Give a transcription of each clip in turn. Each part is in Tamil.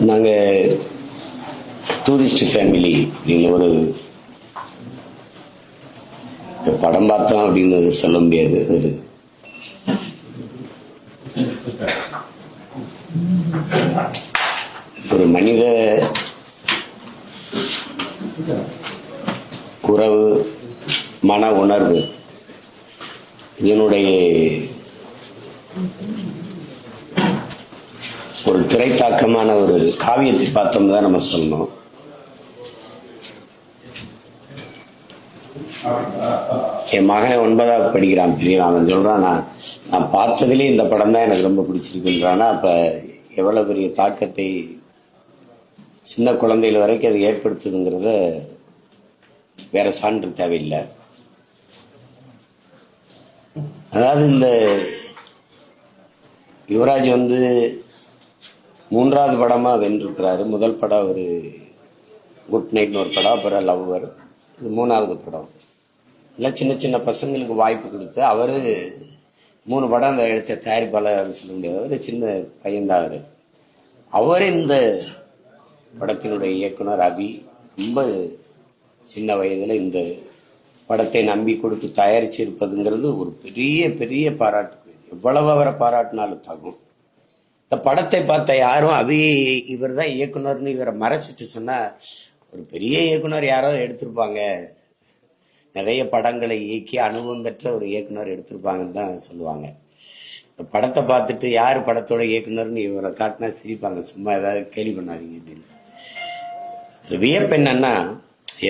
நாங்கள் டூரிஸ்ட் ஃபேமிலி அப்படின்னு ஒரு படம் பார்த்தோம் அப்படின்னு சொல்ல முடியாது. ஒரு மனித உறவு, மன உணர்வு, இதனுடைய ஒரு திரைத்தாக்கமான ஒரு காவியத்தை பார்த்தோம் தான் நம்ம சொல்லணும். என் மகன் 9வது படிக்கிறான், பெரியவன். அவன் சொல்றான், நான் பார்த்ததுலேயே இந்த படம் தான் எனக்கு ரொம்ப பிடிச்சிருக்குன்றானா. அப்ப எவ்வளவு பெரிய தாக்கத்தை சின்ன குழந்தைகள் வரைக்கும் அது ஏற்படுத்துதுங்கிறத வேற சான்று தேவையில்லை. அதாவது இந்த யுவராஜ் 3வது படமா வென்றிருக்கிறாரு. முதல் படம் ஒரு குட் நைட்னு ஒரு படம், அப்புறம் லவ்வர், இது 3வது படம். எல்லாம் சின்ன சின்ன பசங்களுக்கு வாய்ப்பு கொடுத்து அவரு 3 படம் அந்த எடுத்த தயாரிப்பாளர் சொல்ல முடியாது. அவரு சின்ன பையன்தான். அவரு இந்த படத்தினுடைய இயக்குனர் அபி ரொம்ப சின்ன வயதுல இந்த படத்தை நம்பி கொடுத்து தயாரிச்சு இருப்பதுங்கிறது ஒரு பெரிய பெரிய பாராட்டு. எவ்வளவு அவரை பாராட்டினாலும் தாகும். இந்த படத்தை பார்த்த யாரும் அபி இவர் தான் இயக்குனர்னு இவரை மறைச்சிட்டு சொன்னா, ஒரு பெரிய இயக்குனர் யாரோ எடுத்திருப்பாங்க, நிறைய படங்களை இயக்கி அனுபவம் பெற்ற ஒரு இயக்குனர் எடுத்திருப்பாங்கன்னு தான் சொல்லுவாங்க. இந்த படத்தை பார்த்துட்டு யார் படத்தோட இயக்குனர்னு இவரை காட்டினா சிரிப்பாங்க, சும்மா ஏதாவது கேள்வி பண்ணாதீங்க அப்படின்னு. வியப்பு என்னன்னா,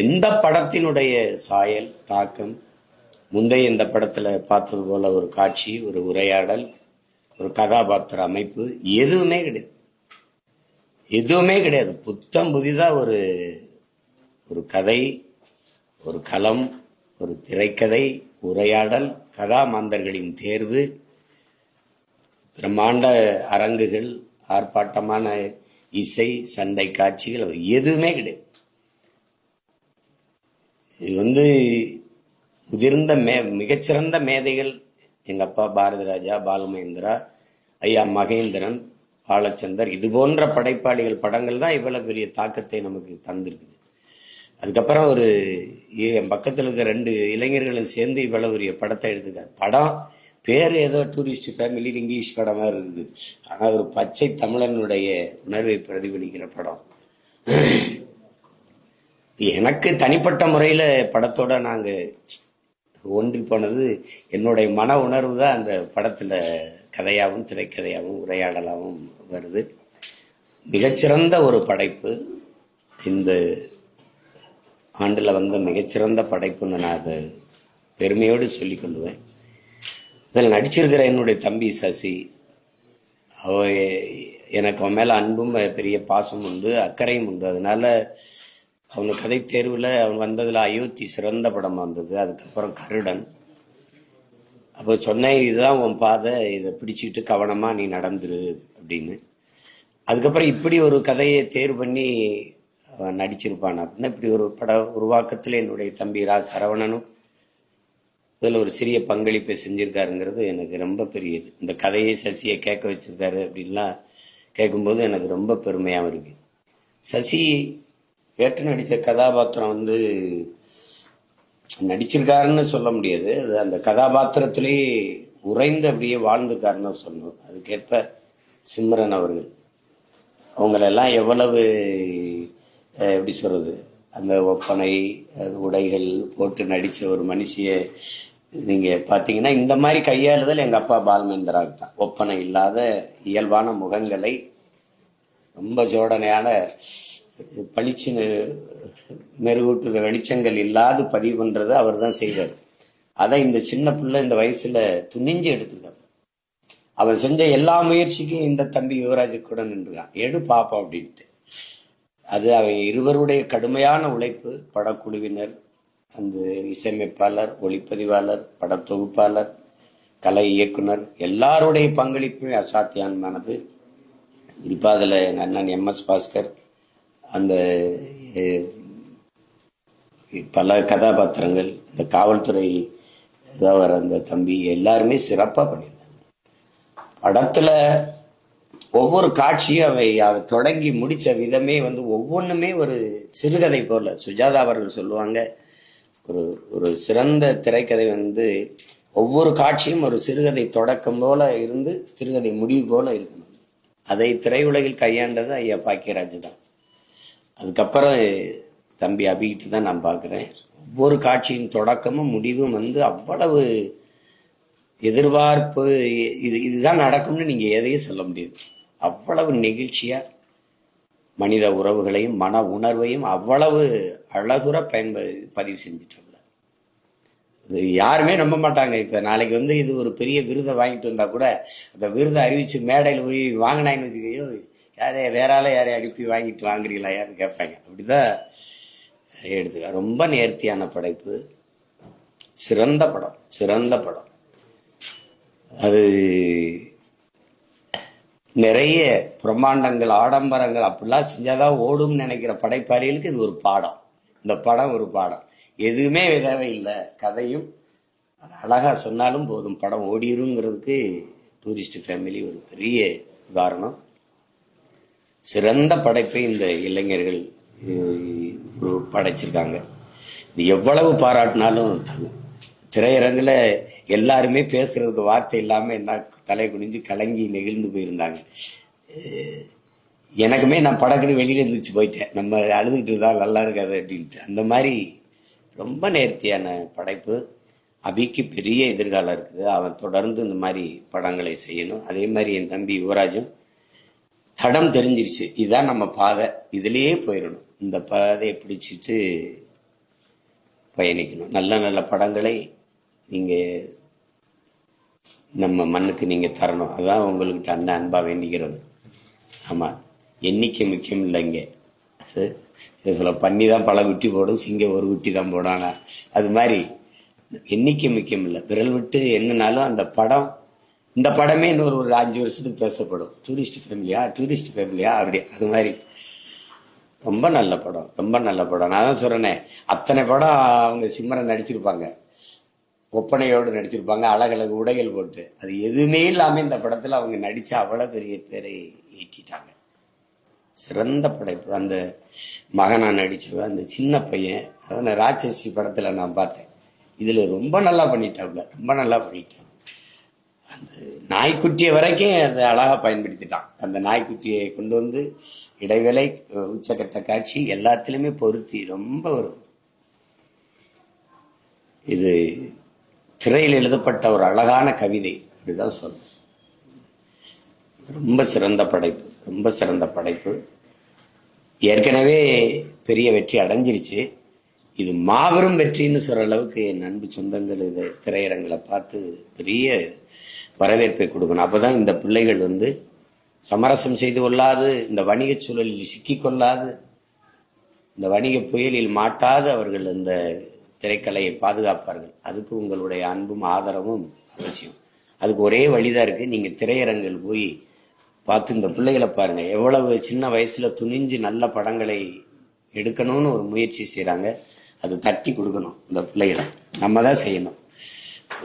எந்த படத்தினுடைய சாயல், தாக்கம், முந்தைய இந்த படத்துல பார்த்தது போல ஒரு காட்சி, ஒரு உரையாடல், ஒரு கதாபாத்திர அமைப்பு எதுவுமே கிடையாது. எதுவுமே கிடையாது. புத்தம் புதிதா ஒரு கதை, ஒரு களம், ஒரு திரைக்கதை, உரையாடல், கதாமாந்தர்களின் தேர்வு, பிரம்மாண்ட அரங்குகள், ஆர்ப்பாட்டமான இசை, சண்டை காட்சிகள், எதுவுமே கிடையாது. இது முதிர்ந்த மிகச்சிறந்த மேதைகள், எங்க அப்பா பாரதி ராஜா, பாலுமகேந்திரா, ஐயா மகேந்திரன், பாலச்சந்தர், இது போன்ற படைப்பாளிகள் படங்கள் தான் இவ்வளவு பெரிய தாக்கத்தை நமக்கு தந்திருக்குது. அதுக்கப்புறம் என் பக்கத்தில் இருக்க 2 இளைஞர்களும் சேர்ந்து இவ்வளவு பெரிய படத்தை எடுத்துக்காரு. படம் பேரு ஏதோ டூரிஸ்ட் ஃபேமிலி இங்கிலீஷ் படமா இருக்குது, ஆனா ஒரு பச்சை தமிழனுடைய உணர்வை பிரதிபலிக்கிற படம். எனக்கு தனிப்பட்ட முறையில படத்தோட நாங்க ஒன்றி போனது என்னுடைய மன உணர்வு தான் அந்த படத்துல கதையாகவும் திரைக்கதையாகவும் உரையாடலாகவும் வருது. மிகச்சிறந்த ஒரு படைப்பு, இந்த ஆண்டுல வந்த மிகச்சிறந்த படைப்புன்னு நான் அதை பெருமையோடு சொல்லிக் கொள்வேன். இதில் நடிச்சிருக்கிற என்னுடைய தம்பி சசி, எனக்கு அவன் மேல அன்பும் பெரிய பாசம் உண்டு, அக்கறையும் உண்டு. அதனால அவனு கதை தேர்வுல அவன் வந்ததுல அயோத்தி சிறந்த படமா வந்தது. அதுக்கப்புறம் கருடன். அப்போ சொன்னேன், இதுதான் உன் பாதை, இதை பிடிச்சிக்கிட்டு கவனமா நீ நடந்துரு அப்படின்னு. அதுக்கப்புறம் இப்படி ஒரு கதையை தேர்வு பண்ணி அவன் நடிச்சிருப்பான் அப்படின்னா, இப்படி ஒரு பட உருவாக்கத்துல என்னுடைய தம்பி சரவணனும் இதுல ஒரு சிறிய பங்களிப்பை செஞ்சிருக்காருங்கிறது எனக்கு ரொம்ப பெரியது. இந்த கதையை சசியை கேட்க வச்சிருக்காரு அப்படின்லாம் கேட்கும்போது எனக்கு ரொம்ப பெருமையாகவும் இருக்கு. சசி ஏற்று நடிச்ச கதாபாத்திரம் நடிச்சிருக்காருன்னு சொல்ல முடியாது, அது அந்த கதாபாத்திரத்திலேயே உறைந்து அப்படியே வாழ்ந்துக்காருன்னு சொல்லணும். அதுக்கேற்ப சிம்ரன் அவர்கள் அவங்களெல்லாம் எவ்வளவு எப்படி சொல்றது, அந்த ஒப்பனை உடைகள் போட்டு நடிச்ச ஒரு மனுஷிய நீங்க பாத்தீங்கன்னா, இந்த மாதிரி கையாளுதல் எங்க அப்பா பாலுமேந்திராவுக்கு தான். ஒப்பனை இல்லாத இயல்பான முகங்களை ரொம்ப ஜோடனையான பளிச்சு மெருகூட்டுற வெளிச்சங்கள் இல்லாது பதிவு பண்றது அவர் தான் செய்வார். அதை இந்த சின்ன பிள்ளை இந்த வயசுல துணிஞ்சு எடுத்துருக்காரு. அவன் செஞ்ச எல்லா முயற்சிக்கும் இந்த தம்பி யுவராஜ் கூட நின்றுறான், எடு பாப்பா அப்படின்ட்டு. அது அவங்க இருவருடைய கடுமையான உழைப்பு. படக்குழுவினர், அந்த இசையமைப்பாளர், ஒளிப்பதிவாளர், படத்தொகுப்பாளர், கலை இயக்குனர், எல்லாருடைய பங்களிப்புமே அசாத்தியமானது. குறிப்பா அதுல எங்க அண்ணன் MS பாஸ்கர், அந்த பல கதாபாத்திரங்கள், இந்த காவல்துறை அந்த தம்பி எல்லாருமே சிறப்பா பண்ணியிருந்தாங்க. படத்துல ஒவ்வொரு காட்சியும் அவை தொடங்கி முடிச்ச விதமே ஒவ்வொன்றுமே ஒரு சிறுகதை போல. சுஜாதா அவர்கள் சொல்லுவாங்க, ஒரு ஒரு சிறந்த திரைக்கதை ஒவ்வொரு காட்சியும் ஒரு சிறுகதை தொடக்கம் போல இருந்து சிறுகதை முடிவு போல இருக்கணும். அதை திரையுலகில் கையாண்டது ஐயா பாக்கியராஜ் தான். அதுக்கப்புறம் தம்பி அபிகிட்டு தான் நான் பார்க்கிறேன். ஒவ்வொரு காட்சியின் தொடக்கமும் முடிவும் அவ்வளவு எதிர்பார்ப்பு, இதுதான் நடக்கும்னு நீங்க எதையும் சொல்ல முடியாது. அவ்வளவு நெகிழ்ச்சியா மனித உறவுகளையும் மன உணர்வையும் அவ்வளவு அழகுற பதிவு செஞ்சுட்டாங்க. யாருமே நம்ப மாட்டாங்க. இப்ப நாளைக்கு இது ஒரு பெரிய விருதை வாங்கிட்டு வந்தா கூட அந்த விருதை அறிவிச்சு மேடையில் போய் வாங்கினாங்கன்னு வச்சுக்கையோ, வேற ஆள யாரையும் அனுப்பி வாங்கிட்டு வாங்குறீங்களா யாருன்னு கேட்பாங்க. அப்படிதான் எடுத்துக்க. ரொம்ப நேர்த்தியான படைப்பு, சிறந்த படம், சிறந்த படம். அது நிறைய பிரம்மாண்டங்கள், ஆடம்பரங்கள் அப்படிலாம் செஞ்சாதான் ஓடும் நினைக்கிற படைப்பாளிகளுக்கு இது ஒரு பாடம். இந்த படம் ஒரு பாடம். எதுவுமே தேவையில்லை, கதையும் அழகா சொன்னாலும் போதும், படம் ஓடிருங்கிறதுக்கு டூரிஸ்ட் ஃபேமிலி ஒரு பெரிய உதாரணம். சிறந்த படைப்பை இந்த இளைஞர்கள் படைச்சிருக்காங்க. இது எவ்வளவு பாராட்டினாலும் திரையரங்குல எல்லாருமே பேசுறதுக்கு வார்த்தை இல்லாம என்ன தலை குனிஞ்சு கலங்கி நெகிழ்ந்து போயிருந்தாங்க. எனக்குமே நான் படக்குன்னு வெளியில இருந்துச்சு போயிட்டேன், நம்ம அழுதுகிட்டு தான் நல்லா இருக்காது அப்படின்ட்டு. அந்த மாதிரி ரொம்ப நேர்த்தியான படைப்பு. அபிக்கு பெரிய எதிர்காலம் இருக்குது. அவன் தொடர்ந்து இந்த மாதிரி படங்களை செய்யணும். அதே மாதிரி என் தம்பி யுவராஜும் தடம் தெரிஞ்சிருச்சு, இதுதான் நம்ம பாதை, இதுலயே போயிடணும், இந்த பாதையை பிடிச்சிட்டு பயணிக்கணும். நல்ல நல்ல படங்களை நீங்க நம்ம மண்ணுக்கு நீங்க தரணும். அதான் உங்கள்கிட்ட அன்பா வேண்டிக்கிறது. ஆமா, எண்ணிக்கை முக்கியம் இல்லைங்க. இதுல பண்ணி தான் பல குட்டி போடும், சிங்கம் ஒரு குட்டி தான் போடானா, அது மாதிரி எண்ணிக்கை முக்கியம் இல்லை. விரல் விட்டு என்னன்னாலும் அந்த படம், இந்த படமே இன்னொரு 5 வருஷத்துக்கு பேசப்படும். டூரிஸ்ட் ஃபேமிலியா அப்படி. அது மாதிரி ரொம்ப நல்ல படம், ரொம்ப நல்ல படம். நான் தான் சொல்றேனே, அத்தனை படம் அவங்க சிம்மரன் நடிச்சிருப்பாங்க, ஒப்பனையோடு நடிச்சிருப்பாங்க, அழகழகு உடைகள் போட்டு. அது எதுவுமே இல்லாம இந்த படத்துல அவங்க நடிச்சு அவ்வளவு பெரிய பேரை ஈட்டிட்டாங்க. சிறந்த படைப்பு. அந்த மகனா நடிச்சவன், அந்த சின்ன பையன், அதான் ராட்சசி படத்துல நான் பார்த்தேன். இதுல ரொம்ப நல்லா பண்ணிட்டாப்ல, ரொம்ப நல்லா பண்ணிட்டான். அந்த நாய்க்குட்டியை வரைக்கும் அதை அழகா பயன்படுத்திட்டான். அந்த நாய்க்குட்டியை கொண்டு இடைவேளை, உச்சக்கட்ட காட்சி எல்லாத்திலுமே பொருத்தி ரொம்ப வரும். இது திரையில் எழுதப்பட்ட ஒரு அழகான கவிதை, அப்படிதான் சொல்ல. ரொம்ப சிறந்த படைப்பு, ரொம்ப சிறந்த படைப்பு. ஏற்கனவே பெரிய வெற்றி அடைஞ்சிருச்சு. இது மாபெரும் வெற்றின்னு சொல்ற அளவுக்கு என் அன்பு சொந்தங்கள் இதை திரையரங்களை பார்த்து பெரிய வரவேற்பை கொடுக்கணும். அப்பதான் இந்த பிள்ளைகள் சமரசம் செய்து கொள்ளாது, இந்த வணிக சூழலில் சிக்கிக்கொள்ளாது, இந்த வணிக புயலில் மாட்டாது அவர்கள் இந்த திரைக்கலையை பாதுகாப்பார்கள். அதுக்கு உங்களுடைய அன்பும் ஆதரவும் அவசியம். அதுக்கு ஒரே வழிதான் இருக்கு. நீங்க திரையரங்கில் போய் பார்த்து இந்த பிள்ளைகளை பாருங்க, எவ்வளவு சின்ன வயசுல துணிஞ்சு நல்ல படங்களை எடுக்கணும்னு ஒரு முயற்சி செய்யறாங்க. அது தட்டி கொடுக்கணும் இந்த பிள்ளைகளை, நம்ம தான் செய்யணும்.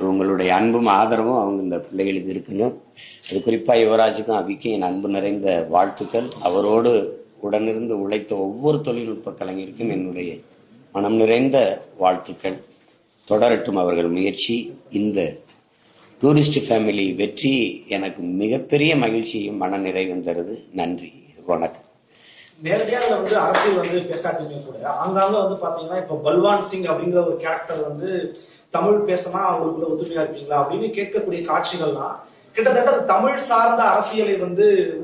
உங்களுடைய அன்பும் ஆதரவும் அவங்க இந்த பிள்ளைகளுக்கு இருக்கணும். அது குறிப்பா யுவராஜுக்கும் அபிக்கும் என் அன்பு நிறைந்த வாழ்த்துக்கள். அவரோடு உடனிருந்து உழைத்த ஒவ்வொரு தொழில்நுட்ப கலைஞருக்கும் என்னுடைய மனம் நிறைந்த வாழ்த்துக்கள். தொடரட்டும் அவர்கள் முயற்சி. இந்த டூரிஸ்ட் ஃபேமிலி வெற்றி எனக்கு மிகப்பெரிய மகிழ்ச்சியும் மன நிறைவும் தருது. நன்றி, வணக்கம். நேரடியாக அரசியல் பேசாட்டீங்க கூட, ஆங்காங்க பாத்தீங்கன்னா இப்ப பல்வான் சிங் அப்படிங்கிற ஒரு கேரக்டர் தமிழ் பேசினா அவங்களுக்குள்ள ஒத்துமையா இருப்பீங்களா அப்படின்னு கேட்கக்கூடிய காட்சிகள்லாம் கிட்டத்தட்ட தமிழ் சார்ந்த அரசியலை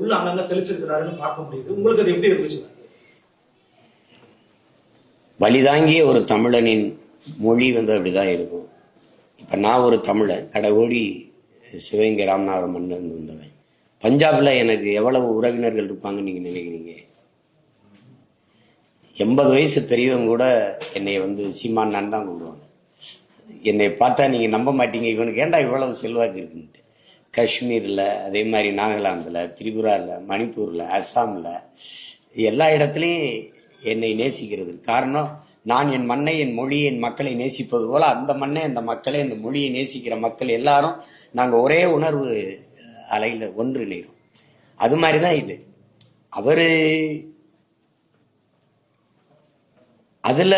உள்ள அங்கங்க தெளிச்சிருக்கிறாருன்னு பார்க்க முடியுது. உங்களுக்கு அது எப்படி இருந்துச்சு? வழிதாங்கிய ஒரு தமிழனின் மொழி அப்படிதான் இருக்கும். இப்ப நான் ஒரு தமிழன், கடகோடி சிவகங்கை ராமநாதபுரம் மன்னன் வந்தவன். பஞ்சாப்ல எனக்கு எவ்வளவு உறவினர்கள் இருப்பாங்கன்னு நீங்க நினைக்கிறீங்க? 80 வயசு பெரியவங்க கூட என்னை சீமான் தான் கூப்பிடுவாங்க. என்னை பார்த்தா நீங்க நம்ப மாட்டீங்க, இவனுக்கு ஏண்டா இவ்வளவு செல்வாக்கு இருக்குன்ட்டு. காஷ்மீர்ல, அதே மாதிரி நாகாலாந்துல, திரிபுரால, மணிப்பூர்ல, அஸ்ஸாம்ல, எல்லா இடத்துலயும் என்னை நேசிக்கிறது காரணம், நான் என் மண்ணை, என் மொழியை, என் மக்களை நேசிப்பது போல அந்த மண்ணை, அந்த மக்களை, அந்த மொழியை நேசிக்கிற மக்கள் எல்லாரும் நாங்க ஒரே உணர்வு அலையில ஒன்றிணைகிறோம். அது மாதிரிதான் இது. அவரு அதுல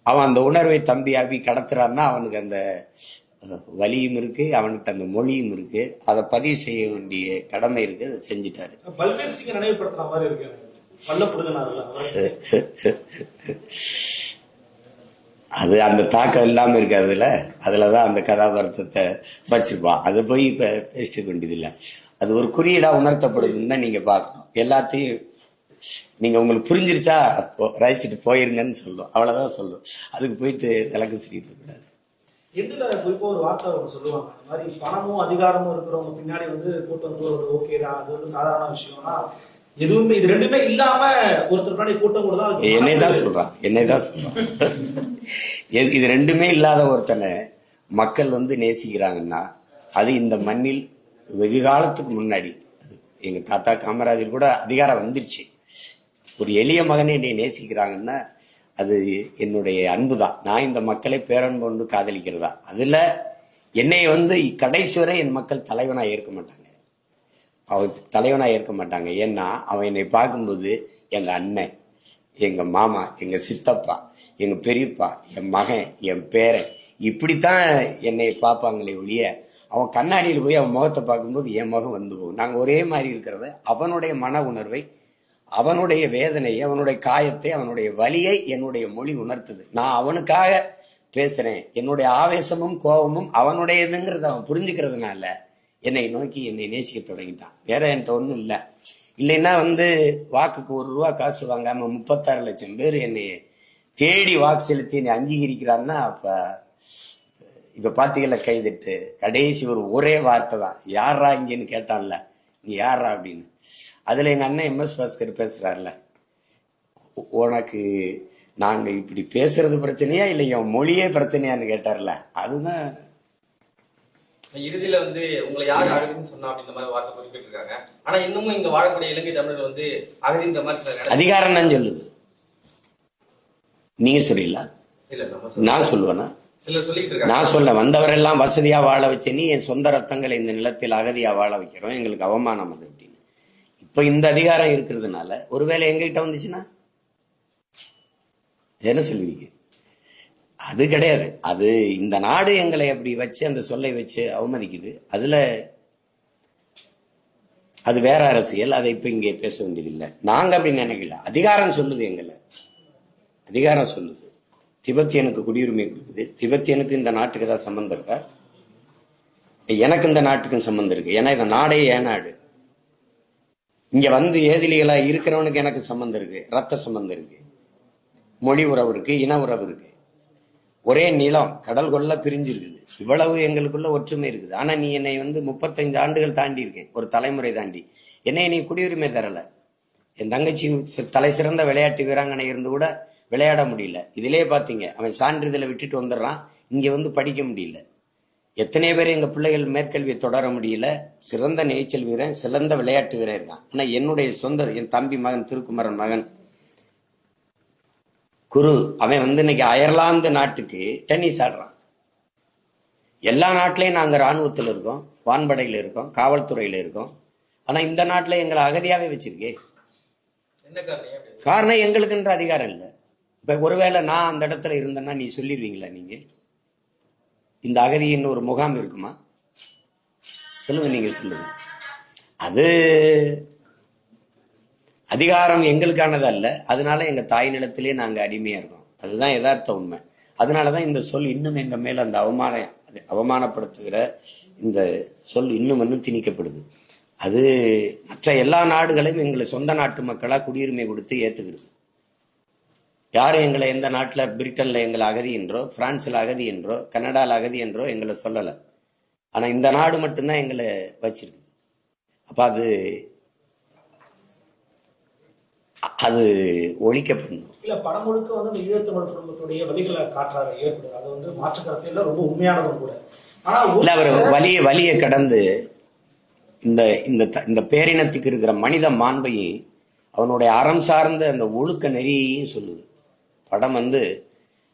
அவன் அந்த உணர்வை தம்பி அப்படி கடத்துறான்னா அவனுக்கு அந்த வலியும் இருக்கு, அவனுக்கு அந்த மொழியும் இருக்கு, அதை பதிவு செய்ய வேண்டிய கடமை இருக்கு, அதை செஞ்சுட்டாரு. பல்வேறு சிங்க நினைவுபடுத்துற மாதிரி இருக்கு. அது அந்த தாக்கம் இல்லாம இருக்கு. அதுலதான் அந்த கதாபாத்திரத்தை வச்சிருப்பான். அதை போய் இப்ப பேசிட்டு வேண்டியதில்லை. அது ஒரு குறியீடா உணர்த்தப்படுதுன்னு தான் நீங்க பார்க்கணும். எல்லாத்தையும் நீங்க உங்களுக்கு புரிஞ்சிருச்சா ரசிச்சுட்டு போயிருங்கன்னு சொல்லும், அவ்வளவுதான் சொல்லும். அதுக்கு போயிட்டு விளக்கு சொல்லிட்டு இருக்க கூடாது. எதுல குறிப்பா ஒரு வார்த்தை சொல்லுவாங்க, இந்த மாதிரி பணமும் அதிகாரமும் இருக்கிறவங்க பின்னாடி கூட்டம் வந்து ஓகேடா, அது சாதாரண விஷயம்னா எதுவுமே இது ரெண்டுமே இல்லாம ஒருத்தர் பின்னாடி கூட்டம் கூட தான் என்னைதான் சொல்றான். இது ரெண்டுமே இல்லாத ஒருத்தனை மக்கள் நேசிக்கிறாங்கன்னா அது இந்த மண்ணில் வெகு காலத்துக்கு முன்னாடி எங்க தாத்தா காமராஜர் கூட அதிகாரம் வந்துருச்சு. ஒரு எளிய மகனை என்னை நேசிக்கிறாங்கன்னா அது என்னுடைய அன்புதான். நான் இந்த மக்களை பேரன்பு கொண்டு காதலிக்கிறதா. அதுல என்னை கடைசி வரை என் மக்கள் தலைவனா ஏற்க மாட்டாங்க. ஏன்னா அவன் என்னை பார்க்கும்போது எங்க அண்ணன், எங்க மாமா, எங்க சித்தப்பா, எங்க பெரியப்பா, என் மகன், என் பேரன், இப்படித்தான் என்னை பார்ப்பாங்களே ஒழிய அவன் கண்ணாடியில் போய் அவன் முகத்தை பார்க்கும்போது என் முகம் போகும். நாங்க ஒரே மாதிரி இருக்கிறத, அவனுடைய மன உணர்வை, அவனுடைய வேதனையை, அவனுடைய காயத்தை, அவனுடைய வலியை என்னுடைய மொழி உணர்த்துது. நான் அவனுக்காக பேசுறேன். என்னுடைய ஆவேசமும் கோபமும் அவனுடையதுங்கிறத அவன் புரிஞ்சுக்கிறதுனால என்னை நோக்கி என்னை நேசிக்க தொடங்கிட்டான். வேற என்கிட்ட ஒன்றும் இல்லை. இல்லைன்னா வாக்குக்கு ₹1 காசு வாங்காம 36 லட்சம் பேர் என்னை தேடி வாக்கு செலுத்தி என்னை அங்கீகரிக்கிறான்னா இப்ப பாத்தீங்களா கைதிட்டு கடைசி ஒரே வார்த்தை தான், யாரா இங்கன்னு கேட்டான்ல, நீ யாரா அப்படின்னு. அதுல எங்க அண்ணன் MS பாஸ்கர் பேசுறாருல, உனக்கு நாங்க இப்படி பேசுறது பிரச்சனையா இல்ல என் மொழியே பிரச்சனையான்னு கேட்டார்ல, அதுதான் இறுதியில உங்களை யாரு அகதின்னு சொன்னா அப்படின்ற மாதிரி வார்த்தை குறிப்பிட்டு இருக்காங்க. ஆனா இன்னமும் இங்க வாழக்கூடிய இலங்கை தமிழர்கள் அகதின்ற மாதிரி அதிகாரம் தான் சொல்லுது. நீங்க சொல்றீங்களா? இல்ல நான் சொல்லுவேனா? சிலர் சொல்லிட்டு இருக்காங்க. நான் சொல்ல வந்தவரெல்லாம் வசதியா வாழ வச்சு நீ என் சொந்த ரத்தங்களை இந்த நிலத்தில் அகதியா வாழ வைக்கிறோம், எங்களுக்கு அவமானம் அது அப்படின்னு. இப்ப இந்த அதிகாரம் இருக்கிறதுனால ஒருவேளை எங்ககிட்ட வந்துச்சுன்னா என்ன சொல்லுவீங்க? அது கிடையாது. அது இந்த நாடு எங்களை அப்படி வச்சு அந்த சொல்லை வச்சு அவமதிக்குது. அதுல அது வேற அரசியல். அதை இப்ப இங்கே பேச வேண்டியதில்லை. நாங்க அப்படி நினைக்கல. அதிகாரம் சொல்லுது, எங்களை அதிகாரம் சொல்லுது. திபெத்தியனுக்கு குடியுரிமை கொடுக்குது. திபெத்தியனுக்கு இந்த நாட்டுக்கு ஏதாவது சம்பந்தம் இருக்கா? எனக்கு இந்த நாட்டுக்கும் சம்பந்தம் இருக்கு. ஏன்னா இந்த நாடே ஏன் நாடு. இங்க ஏதிலிகளா இருக்கிறவனுக்கு எனக்கு சம்பந்தம் இருக்கு, ரத்த சம்பந்தம் இருக்கு, மொழி உறவு இருக்கு, இன உறவு இருக்கு. ஒரே நிலம் கடல் கொள்ள பிரிஞ்சு இருக்குது. இவ்வளவு எங்களுக்குள்ள ஒற்றுமை இருக்குது. ஆனா நீ என்னை 35 ஆண்டுகள் தாண்டி இருக்கேன், ஒரு தலைமுறை தாண்டி என்னை நீ குடியுரிமை தரல. என் தங்கச்சி தலை சிறந்த விளையாட்டு வீராங்கனை இருந்து கூட விளையாட முடியல. இதிலே பாத்தீங்க, அவன் சான்றிதழை விட்டுட்டு வந்துடுறான், இங்க படிக்க முடியல. எத்தனை பேர் எங்க பிள்ளைகள் மேற்கல்வியை தொடர முடியல. சிறந்த நீச்சல் வீரன், சிறந்த விளையாட்டு வீரன் இருக்கான். ஆனா என்னுடைய சொந்த என் தம்பி மகன் திருக்குமரன் மகன் குரு, அவன் இன்னைக்கு அயர்லாந்து நாட்டுக்கு டென்னிஸ் ஆடுறான். எல்லா நாட்டிலையும் நாங்க ராணுவத்தில் இருக்கோம், வான்படையில இருக்கோம், காவல்துறையில இருக்கோம். ஆனா இந்த நாட்டுல எங்களை அகதியாவே வச்சிருக்கே. காரணம் எங்களுக்குன்ற அதிகாரம் இல்லை. இப்ப ஒருவேளை நான் அந்த இடத்துல இருந்தேன்னா நீ சொல்லிடுவீங்களா? நீங்க இந்த அகதியின் ஒரு முகாம் இருக்குமா? சொல்லுங்க, நீங்க சொல்லுங்க. அது அதிகாரம் எங்களுக்கானது அல்ல. அதனால எங்க தாய் நிலத்திலே நாங்க அடிமையா இருக்கோம். அதுதான் யதார்த்த உண்மை. அதனாலதான் இந்த சொல் இன்னும் எங்க மேல அந்த அவமானப்படுத்துகிற இந்த சொல் இன்னும் திணிக்கப்படுது. அது மற்ற எல்லா நாடுகளையும் எங்களை சொந்த நாட்டு மக்களா குடியுரிமை கொடுத்து ஏத்துக்கிறது. யாரும் எங்களை எந்த நாட்டுல, பிரிட்டன்ல எங்களை அகதி என்றோ, பிரான்ஸ்ல அகதி என்றோ, கனடால அகதி என்றோ எங்களை சொல்லல. ஆனா இந்த நாடு மட்டும்தான் எங்களை வச்சிருக்கு. அப்ப அது ஒழிக்கப்படணும். இல்ல படம் முழுக்க ஈழத்தமிழ் குடும்பத்துடைய வழிகளை காட்டுறாரு, ஏற்படுது. அது மாற்று கருத்துல ரொம்ப உண்மையானதும் கூட. ஆனா இல்ல, அவர் வலியை கடந்து இந்த பேரினத்துக்கு இருக்கிற மனித மாண்பையும் அவனுடைய அறம் சார்ந்த அந்த ஒழுக்க நெறியையும் சொல்லுது. படம்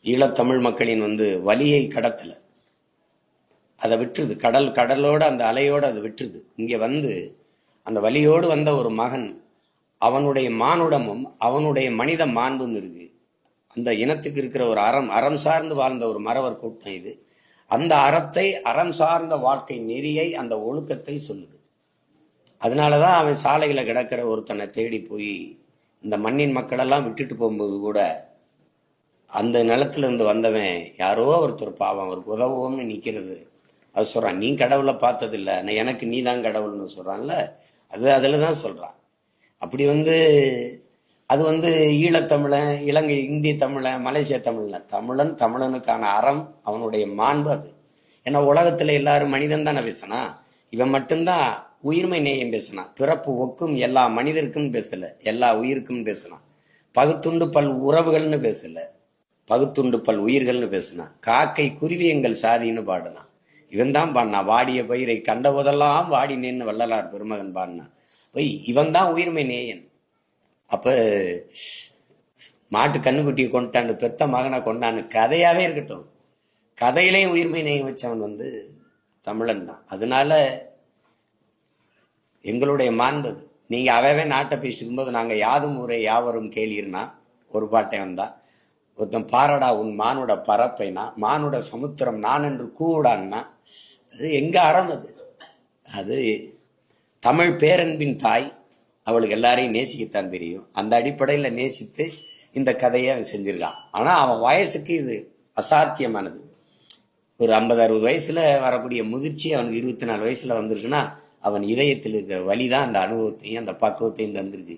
ஈழத்தமிழ் மக்களின் வலியை கடத்தல, அதை விட்டுருது. கடலோட அந்த அலையோட அது விட்டுருது. இங்க அந்த வலியோடு வந்த ஒரு மகன், அவனுடைய மானுடமும் அவனுடைய மனித மாண்பும் இருக்கு. அந்த இனத்துக்கு இருக்கிற ஒரு அறம் சார்ந்து வாழ்ந்த ஒரு மறவர் கூட்டம் இது. அந்த அறத்தை, அறம் சார்ந்த வாழ்க்கை நெறியை, அந்த ஒழுக்கத்தை சொல்லுது. அதனாலதான் அவன் சாலையில கிடக்கிற ஒருத்தனை தேடி போய் இந்த மண்ணின் மக்களெல்லாம் விட்டுட்டு போகும்போது கூட அந்த நிலத்துல இருந்து வந்தவன் யாரோ ஒருத்தர் பாவம் அவருக்கு உதவுவோம்னு நிக்கிறது. அது சொல்றான், நீ கடவுளை பார்த்தது இல்ல, எனக்கு நீ தான் கடவுள்னு சொல்றான்ல, அதுலதான் சொல்றான். அப்படி அது ஈழத்தமிழன், இலங்கை இந்திய தமிழன், மலேசிய தமிழன், தமிழனுக்கான அறம், அவனுடைய மாண்பு அது. ஏன்னா உலகத்துல எல்லாரும் மனிதன் தானே பேசினா, இவன் மட்டும்தான் உயிர்மை நேயம் பேசினான். பிறப்பு ஒக்கும் எல்லா மனிதருக்கும் பேசல, எல்லா உயிருக்கும் பேசினான். பகுத்துண்டு பல் உறவுகள்னு பேசல, பகுத்துண்டு பல் உயிர்கள்னு பேசினான். காக்கை குருவி எங்கள் சாதின்னு பாடினான். இவன் தான் பாடினான். வாடிய பயிரை கண்ட போதெல்லாம் வாடினேன்னு வள்ளலார் பெருமகன் பாடினான். இவன் தான் உயிர்மை நேயன். அப்ப மாட்டு கண்ணுக்குட்டியை கொண்டான்னு, பெத்த மகனை கொண்டான்னு கதையாவே இருக்கட்டும், கதையிலையும் உயிர்மை நேயம் வச்சவன் தமிழன் தான். அதனால எங்களுடைய மாண்பது. நீங்க அவையவே நாட்டை பேசிட்டு போது நாங்க யாதும் ஊரே யாவரும் கேளீர்னா ஒரு பாட்டை வந்தா, ஒருத்தன் பாரடா உன் மானுட பரப்பைனா, மானுட சமுத்திரம் நான் என்று கூடான்னா, அது எங்க அறம் அது. அது தமிழ் பேரன்பின் தாய், அவளுக்கு எல்லாரையும் நேசிக்கத்தான் தெரியும். அந்த அடிப்படையில நேசித்து இந்த கதையை அவன் செஞ்சிருக்கான். ஆனா அவன் வயசுக்கு இது அசாத்தியமானது. ஒரு 50-60 வயசுல வரக்கூடிய முதிர்ச்சி அவனுக்கு 24 வயசுல வந்திருக்குன்னா, அவன் இதயத்தில் இருக்கிற வலிதான் அந்த அனுபவத்தையும் அந்த பக்குவத்தையும் தந்திருக்கு.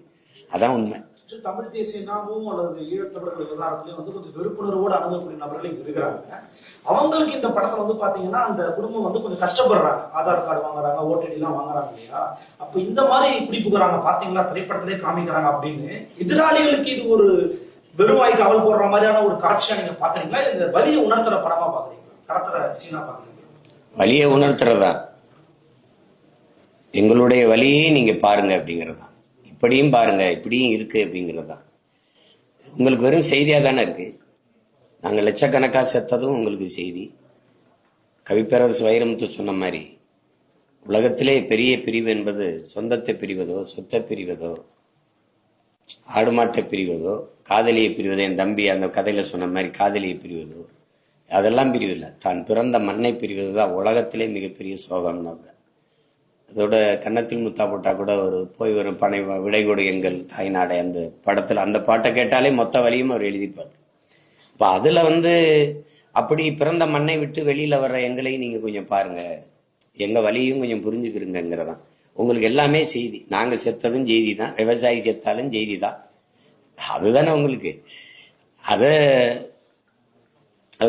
அதான் உண்மை. தமிழ் தேசிய நாமும் அல்லது ஈழத்தமிழர்கள் விவகாரத்திலையும் கொஞ்சம் வெறுப்புணர்வோடு அணுகக்கூடிய நபர்களும் இருக்கிறாங்க. அவங்களுக்கு இந்த படத்துல பாத்தீங்கன்னா அந்த குடும்பம் கொஞ்சம் கஷ்டப்படுறாங்க. ஆதார் கார்டு வாங்குறாங்க, ஓடிடி எல்லாம் வாங்குறாங்க இல்லையா? அப்ப இந்த மாதிரி குறிப்புக்குறாங்க, பாத்தீங்களா திரைப்படத்திலே காமிக்கிறாங்க அப்படின்னு எதிராளிகளுக்கு இது ஒரு வெறுவாய்க்கு அவள் போடுற மாதிரியான ஒரு காட்சியா நீங்க பாக்குறீங்களா? இந்த வலியை உணர்த்துற படமா பாக்குறீங்களா, கடத்துற சீனா பாக்குறீங்களா? வலியை உணர்த்துறதா, எங்களுடைய வலியை நீங்க பாருங்க அப்படிங்கறதா, இப்படியும் பாருங்க இப்படியும் இருக்கு அப்படிங்கறதா. உங்களுக்கு வெறும் செய்தியா தானே இருக்கு. நாங்க லட்சக்கணக்கா செத்ததும் உங்களுக்கு செய்தி. கவிப்பேரரசு வைரமுத்து சொன்ன மாதிரி, உலகத்திலே பெரிய பிரிவு என்பது சொந்தத்தை பிரிவதோ, சொத்தை பிரிவதோ, ஆடு மாட்டை பிரிவதோ, காதலியை பிரிவதோ, என் தம்பி அந்த கதையில சொன்ன மாதிரி காதலியை பிரிவதோ, அதெல்லாம் பிரிவு இல்லை. தான் பிறந்த மண்ணை பிரிவதுதான் உலகத்திலே மிகப்பெரிய சோகம்னா. அதோட கன்னத்தில் முத்தா போட்டா கூட ஒரு போய் வரும் பனை விடைகொடு எங்கள் தாய்நாடை, அந்த படத்துல அந்த பாட்டை கேட்டாலே மொத்த வலியும் அவர் எழுதிப்பார். இப்ப அதுல அப்படி பிறந்த மண்ணை விட்டு வெளியில வர்ற எங்களையும் நீங்க கொஞ்சம் பாருங்க, எங்க வலியும் கொஞ்சம் புரிஞ்சுக்கிறங்கிறதான். உங்களுக்கு எல்லாமே செய்தி. நாங்க செத்ததும் செய்தி தான், விவசாயி செத்தாலும் செய்தி தான். அதுதானே உங்களுக்கு. அது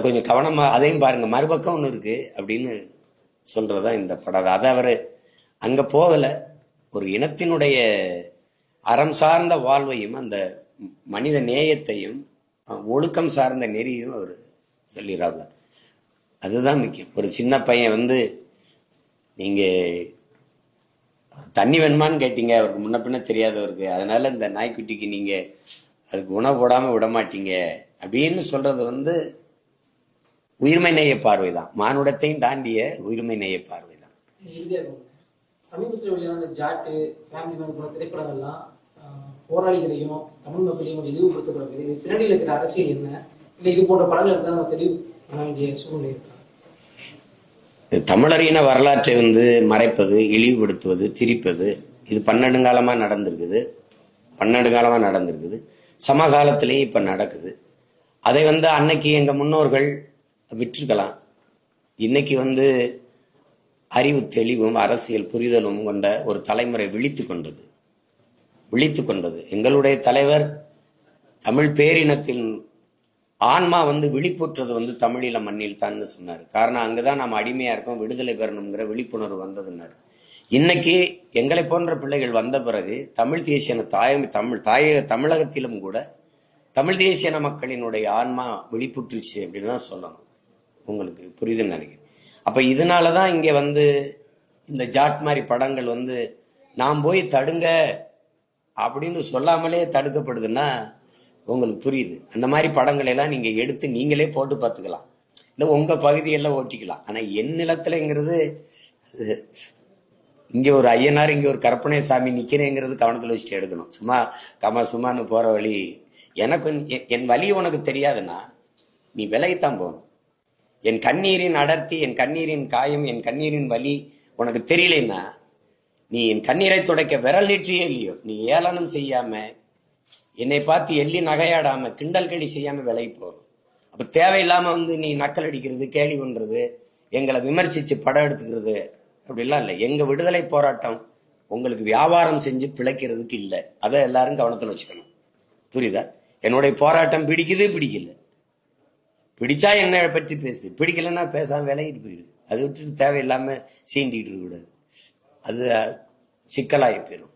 கொஞ்சம் கவனமா அதையும் பாருங்க. மறுபக்கம் ஒண்ணு இருக்கு அப்படின்னு சொல்றதா இந்த படம். அதை அவரு அங்க போகல. ஒரு இனத்தினுடைய அறம் சார்ந்த வாழ்வையும் அந்த மனித நேயத்தையும் ஒழுக்கம் சார்ந்த நெறியும் அவர் சொல்லிடுறாப்ல. அதுதான் முக்கியம். ஒரு சின்ன பையன் நீங்க தண்ணி வேணுமான்னு கேட்டீங்க, அவருக்கு முன்ன பின்ன தெரியாதவருக்கு, அதனால இந்த நாய்க்குட்டிக்கு நீங்க அதுக்கு உணவு போடாம விட மாட்டீங்க அப்படின்னு சொல்றது உயிர்மை நேய பார்வை தான். மானுடத்தையும் தாண்டிய உயிர்மை நேய பார்வை தான். சமீபத்தில் வெளியான ஜாட்டு ஃபேமிலி மேன் போன திரைப்படங்கள்லாம் போராளிகளையும் தமிழ் மக்களையும் கொஞ்சம் இழிவுபடுத்தப்படுகிறது. இது பின்னாடியில் இருக்கிற அரசியல் என்ன, இல்லை இது போன்ற படங்களுக்கு தான் நம்ம தெளிவு பண்ண வேண்டிய சூழ்நிலை இருக்கா? தமிழரின வரலாற்றை மறைப்பது, இழிவுபடுத்துவது, திரிப்பது, இது பன்னெடுங்காலமா நடந்திருக்குது. சமகாலத்திலேயே இப்ப நடக்குது. அதை அன்னைக்கு எங்க முன்னோர்கள் விட்டிருக்கலாம். இன்னைக்கு அறிவு தெளிவும் அரசியல் புரிதலும் கொண்ட ஒரு தலைமுறை விழித்து கொண்டது. எங்களுடைய தலைவர் தமிழ் பேரினத்தின் ஆன்மா விழிப்புற்றது தமிழீழ மண்ணில் தான் சொன்னார். காரணம் அங்கதான் நாம் அடிமையா இருக்கோம், விடுதலை பெறணுங்கிற விழிப்புணர்வு வந்ததுன்னாரு. இன்னைக்கு எங்களை போன்ற பிள்ளைகள் வந்த பிறகு தமிழ் தேசிய தமிழகத்திலும் கூட தமிழ் தேசிய மக்களினுடைய ஆன்மா விழிப்புற்றுச்சு அப்படின்னு தான் சொல்லணும். உங்களுக்கு புரியுதுன்னு நினைக்கிறேன். அப்ப இதனாலதான் இங்க இந்த ஜாட் மாதிரி படங்கள் நாம் போய் தடுங்க அப்படின்னு சொல்லாமலே தடுக்கப்படுதுன்னா உங்களுக்கு புரியுது. அந்த மாதிரி படங்களை எல்லாம் நீங்க எடுத்து நீங்களே போட்டு பார்த்துக்கலாம், இல்ல உங்க பகுதியெல்லாம் ஓட்டிக்கலாம். ஆனா என் நிலத்துலங்கிறது இங்க ஒரு ஐயனார், இங்க ஒரு கற்பனை சாமி நிக்கிறேங்கிறது கவனத்தில் வச்சுட்டு எடுக்கணும். சும்மான்னு போற வழி. எனக்கு என் வழி உனக்கு தெரியாதுன்னா நீ விலகித்தான் போகணும். என் கண்ணீரின் அடர்த்தி, என் கண்ணீரின் காயம், என் கண்ணீரின் வலி உனக்கு தெரியலன்னா நீ என் கண்ணீரை துடைக்க விரல் நீற்றியே இல்லையோ, நீ ஏளனம் செய்யாம, என்னை பார்த்து எள்ளி நகையாடாம, கிண்டல் கடி செய்யாம விலகி போகணும். அப்ப தேவையில்லாம நீ நக்கல் அடிக்கிறது, கேலி பண்றது, எங்களை விமர்சிச்சு படம் எடுத்துக்கிறது அப்படிலாம் இல்லை. எங்க விடுதலை போராட்டம் உங்களுக்கு வியாபாரம் செஞ்சு பிழைக்கிறதுக்கு இல்லை. அதை எல்லாரும் கவனத்தில் வச்சுக்கணும். புரியுதா? என்னுடைய போராட்டம் பிடிக்குது, பிடிக்கல. பிடிச்சா என்ன பற்றி பேசு, பிடிக்கலன்னா பேசாம விலகிட்டு போயிடு. அதை விட்டுட்டு தேவையில்லாம சீண்டிட்டு இருக்க கூடாது. அது சிக்கலாகி போயிடும்.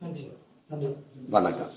நன்றி. நன்றி. வணக்கம்.